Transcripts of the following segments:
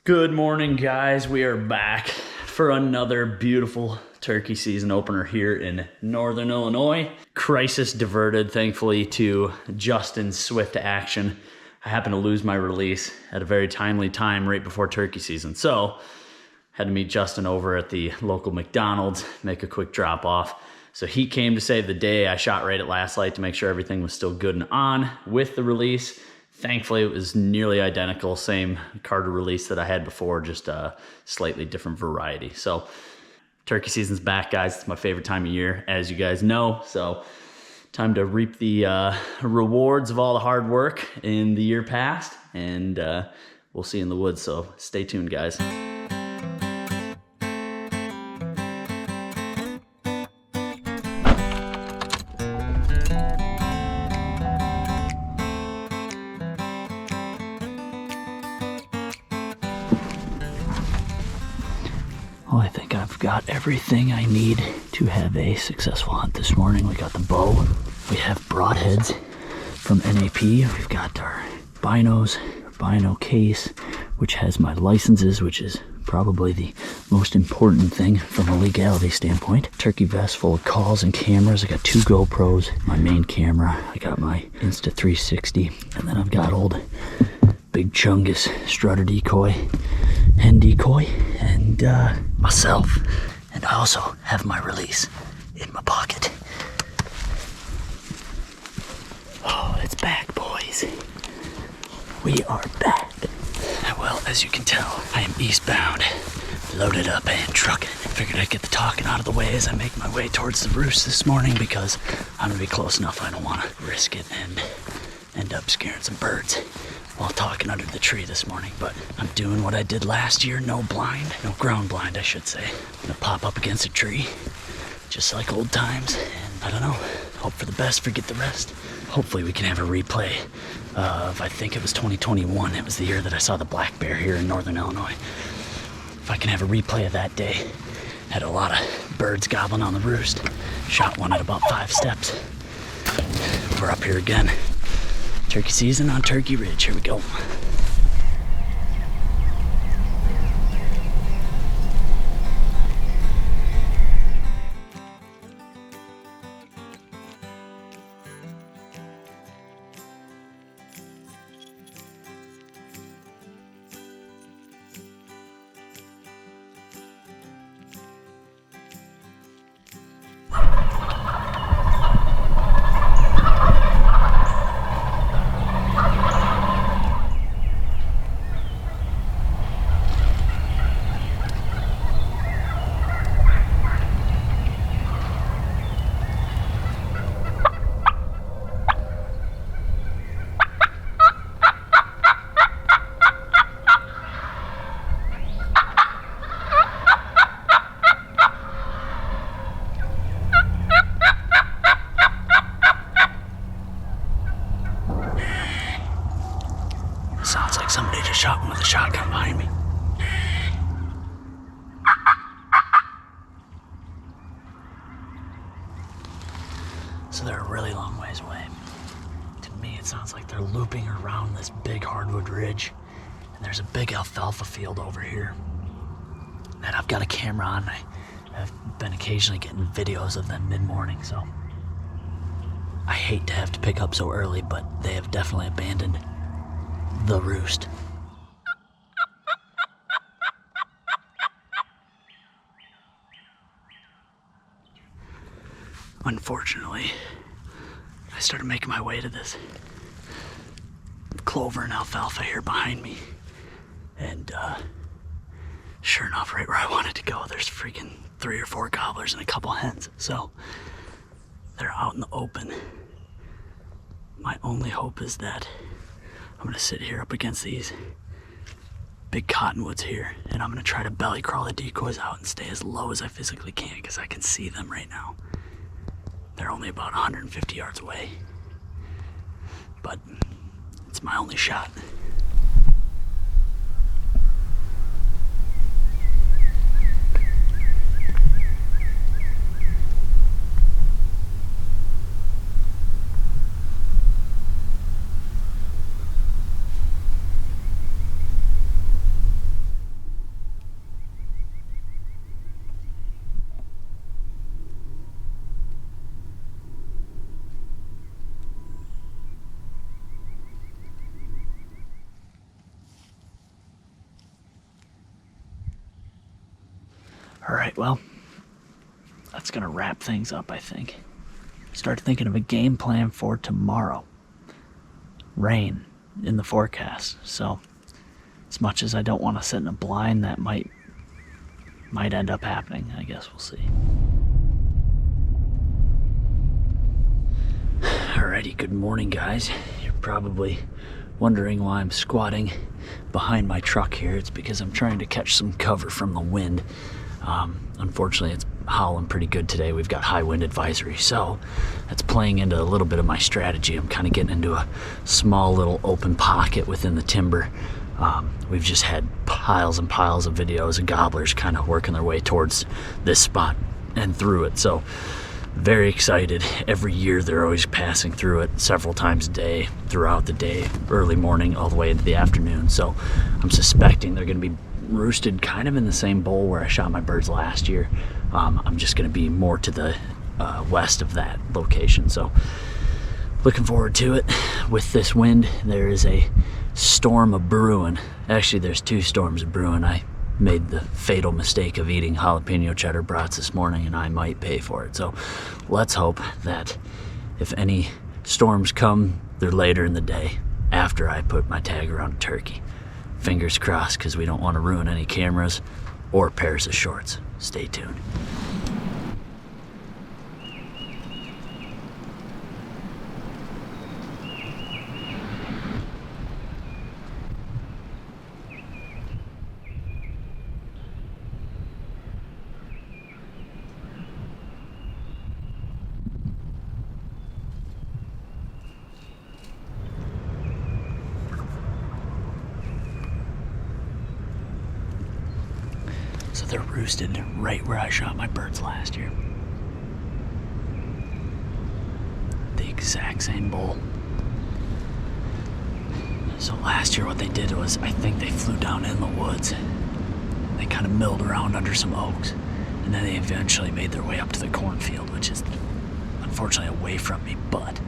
Good morning, guys. We are back for another beautiful turkey season opener here in Northern Illinois. Crisis diverted, thankfully, to Justin's swift action. I happened to lose my release at a very timely time right before turkey season. So, had to meet Justin over at the local McDonald's, make a quick drop off. So he came to save the day. I shot right at last light to make sure everything was still good and on with the release. Thankfully, it was nearly identical, same Carter release that I had before, just a slightly different variety. So turkey season's back, guys. It's my favorite time of year, as you guys know. So time to reap the rewards of all the hard work in the year past, and we'll see you in the woods. So stay tuned, guys. Well, I think I've got everything I need to have a successful hunt this morning. We got the bow, we have broadheads from NAP, we've got our binos, bino case, which has my licenses, which is probably the most important thing from a legality standpoint. Turkey vest full of calls and cameras. I got 2 GoPros, my main camera, I got my Insta360, and then I've got old Big Chungus strutter decoy, hen decoy, and myself. And I also have my release in my pocket. Oh, it's back, boys. We are back. Well, as you can tell, I am eastbound, loaded up and trucking. Figured I'd get the talking out of the way as I make my way towards the roost this morning, because I'm gonna be close enough. I don't want to risk it and end up scaring some birds while talking under the tree this morning. But I'm doing what I did last year, no blind, no ground blind, I should say. I'm gonna pop up against a tree, just like old times, and I don't know, hope for the best, forget the rest. Hopefully we can have a replay of, I think it was 2021, it was the year that I saw the black bear here in Northern Illinois. If I can have a replay of that day, had a lot of birds gobbling on the roost, shot one at about 5 steps. We're up here again. Turkey season on Turkey Ridge, here we go. Sounds like somebody just shot one with a shotgun behind me. So they're a really long ways away. To me, it sounds like they're looping around this big hardwood ridge. And there's a big alfalfa field over here that I've got a camera on. I've been occasionally getting videos of them mid-morning, so I hate to have to pick up so early, but they have definitely abandoned the roost. Unfortunately, I started making my way to this clover and alfalfa here behind me, and sure enough, right where I wanted to go, there's freaking 3 or 4 gobblers and a couple hens. So they're out in the open. My only hope is that I'm gonna sit here up against these big cottonwoods here, and I'm gonna try to belly crawl the decoys out and stay as low as I physically can, because I can see them right now. They're only about 150 yards away, but it's my only shot. All right, well, that's gonna wrap things up, I think. Start thinking of a game plan for tomorrow. Rain in the forecast, so as much as I don't want to sit in a blind, that might end up happening. I guess we'll see. Alrighty, good morning, guys. You're probably wondering why I'm squatting behind my truck here. It's because I'm trying to catch some cover from the wind. Unfortunately, it's howling pretty good today. We've got high wind advisory, so that's playing into a little bit of my strategy. I'm kind of getting into a small little open pocket within the timber. We've just had piles and piles of videos of gobblers kind of working their way towards this spot and through it. So very excited. Every year they're always passing through it several times a day, throughout the day, early morning all the way into the afternoon. So I'm suspecting they're going to be roosted kind of in the same bowl where I shot my birds last year. I'm just going to be more to the west of that location. So looking forward to it. With this wind, there is a storm of brewing. Actually, there's two storms of brewing. I made the fatal mistake of eating jalapeno cheddar brats this morning, and I might pay for it. So let's hope that if any storms come, they're later in the day after I put my tag around a turkey. Fingers crossed, because we don't want to ruin any cameras or pairs of shorts. Stay tuned. So they're roosted right where I shot my birds last year. The exact same bowl. So last year what they did was, I think they flew down in the woods. They kind of milled around under some oaks. And then they eventually made their way up to the cornfield, which is unfortunately away from me. But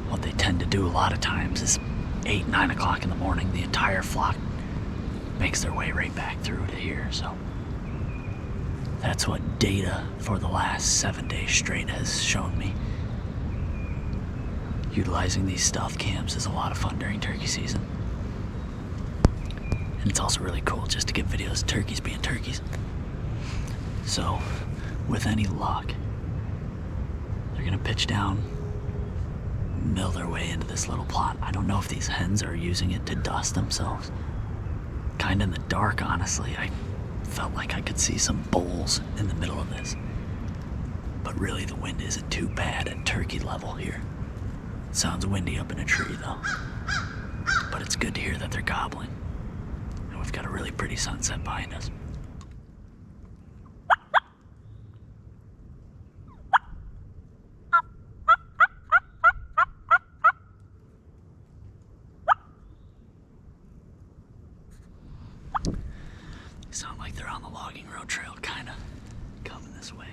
what they tend to do a lot of times is 8, 9 o'clock in the morning, the entire flock makes their way right back through to here. So that's what data for the last 7 days straight has shown me. Utilizing these stealth cams is a lot of fun during turkey season. And it's also really cool just to get videos of turkeys being turkeys. So with any luck, they're gonna pitch down, mill their way into this little plot. I don't know if these hens are using it to dust themselves. Kind of in the dark, honestly. I felt like I could see some bowls in the middle of this. But really the wind isn't too bad at turkey level here. It sounds windy up in a tree though. But it's good to hear that they're gobbling. And we've got a really pretty sunset behind us. Sound like they're on the logging road trail, kind of coming this way.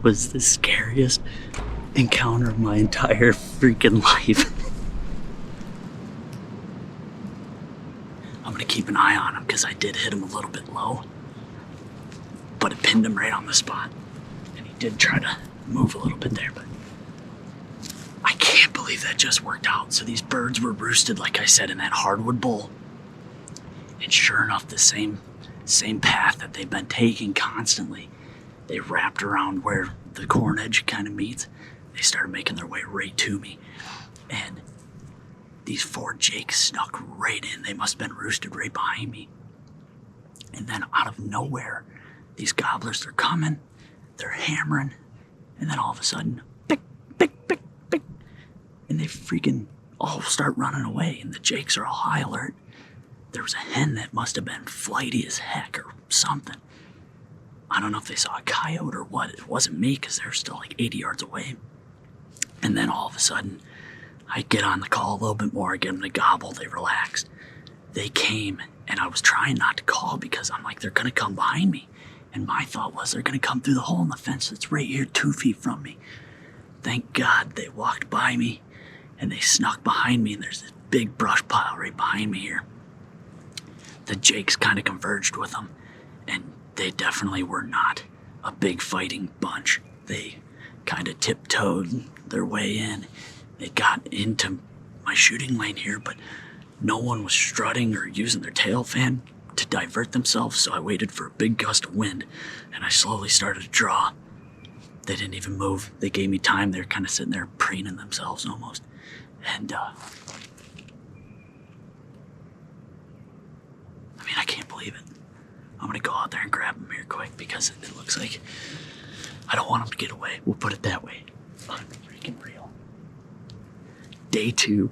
was the scariest encounter of my entire freaking life. I'm gonna keep an eye on him because I did hit him a little bit low, but it pinned him right on the spot. And he did try to move a little bit there, but I can't believe that just worked out. So these birds were roosted, like I said, in that hardwood bowl. And sure enough, the same path that they've been taking constantly, they wrapped around where the corn edge kind of meets. They started making their way right to me. And these 4 jakes snuck right in. They must have been roosted right behind me. And then out of nowhere, these gobblers, they're coming, they're hammering, and then all of a sudden, pick, pick, pick, pick, and they freaking all start running away, and the jakes are all high alert. There was a hen that must have been flighty as heck or something. I don't know if they saw a coyote or what. It wasn't me because they were still like 80 yards away. And then all of a sudden, I get on the call a little bit more. I get them to gobble. They relaxed. They came, and I was trying not to call because I'm like, they're going to come behind me. And my thought was they're going to come through the hole in the fence that's right here 2 feet from me. Thank God they walked by me, and they snuck behind me, and there's this big brush pile right behind me here. The jakes kind of converged with them, and they definitely were not a big fighting bunch. They kind of tiptoed their way in. They got into my shooting lane here, but no one was strutting or using their tail fan to divert themselves, so I waited for a big gust of wind, and I slowly started to draw. They didn't even move. They gave me time. They were kind of sitting there preening themselves almost. And, I can't believe it. I'm gonna go out there and grab him here quick because it looks like I don't want him to get away. We'll put it that way. Unfreaking real. Day 2,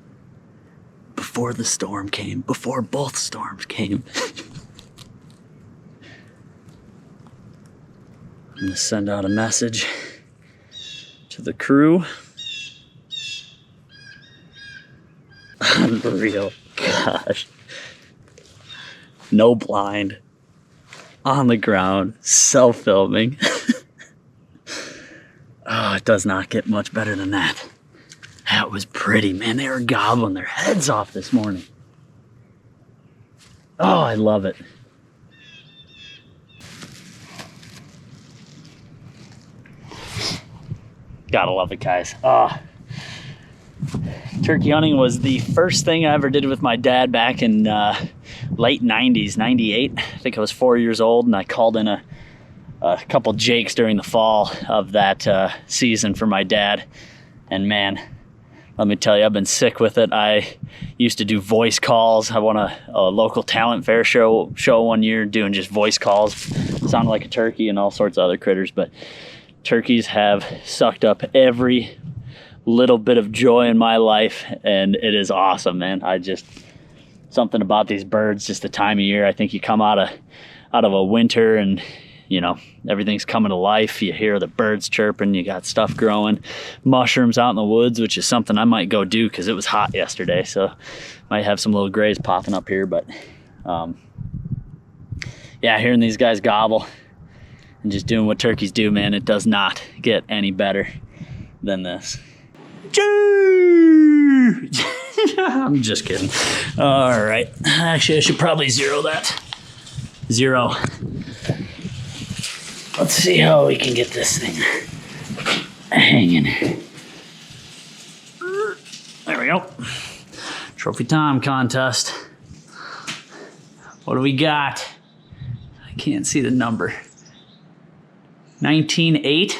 before the storm came, before both storms came. I'm gonna send out a message to the crew. Unreal. Gosh. No blind. On the ground. Self-filming. Oh, it does not get much better than that. That was pretty, man. They were gobbling their heads off this morning. Oh, I love it. Gotta love it, guys. Turkey hunting was the first thing I ever did with my dad back in late 90s, 98. I think I was 4 years old, and I called in a couple jakes during the fall of that season for my dad. And man, let me tell you, I've been sick with it. I used to do voice calls. I won a local talent fair show one year doing just voice calls. Sounded like a turkey and all sorts of other critters, but turkeys have sucked up every little bit of joy in my life, and it is awesome, man. Something about these birds, just the time of year. I think you come out of a winter and everything's coming to life. You hear the birds chirping, you got stuff growing, mushrooms out in the woods, which is something I might go do because it was hot yesterday, so might have some little grays popping up here. But yeah, hearing these guys gobble and just doing what turkeys do, man, it does not get any better than this. I'm just kidding. All right, actually I should probably zero that. Zero. Let's see how we can get this thing hanging. There we go. Trophy time contest. What do we got? I can't see the number. 19.8.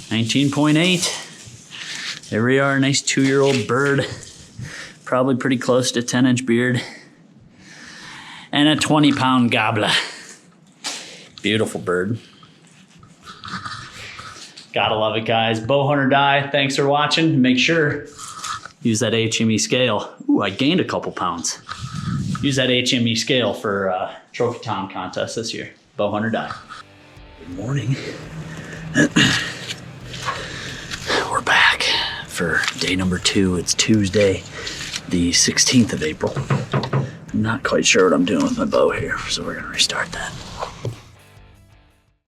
19.8. There we are, nice 2-year-old bird. Probably pretty close to 10-inch beard. And a 20-pound gobbler. Beautiful bird. Gotta love it, guys. Bow hunt or die. Thanks for watching. Make sure, use that HME scale. Ooh, I gained a couple pounds. Use that HME scale for Trophy Tom contest this year. Bow hunt or die. Good morning. We're back for day number 2. It's Tuesday, the 16th of April. I'm not quite sure what I'm doing with my bow here, so we're gonna restart that.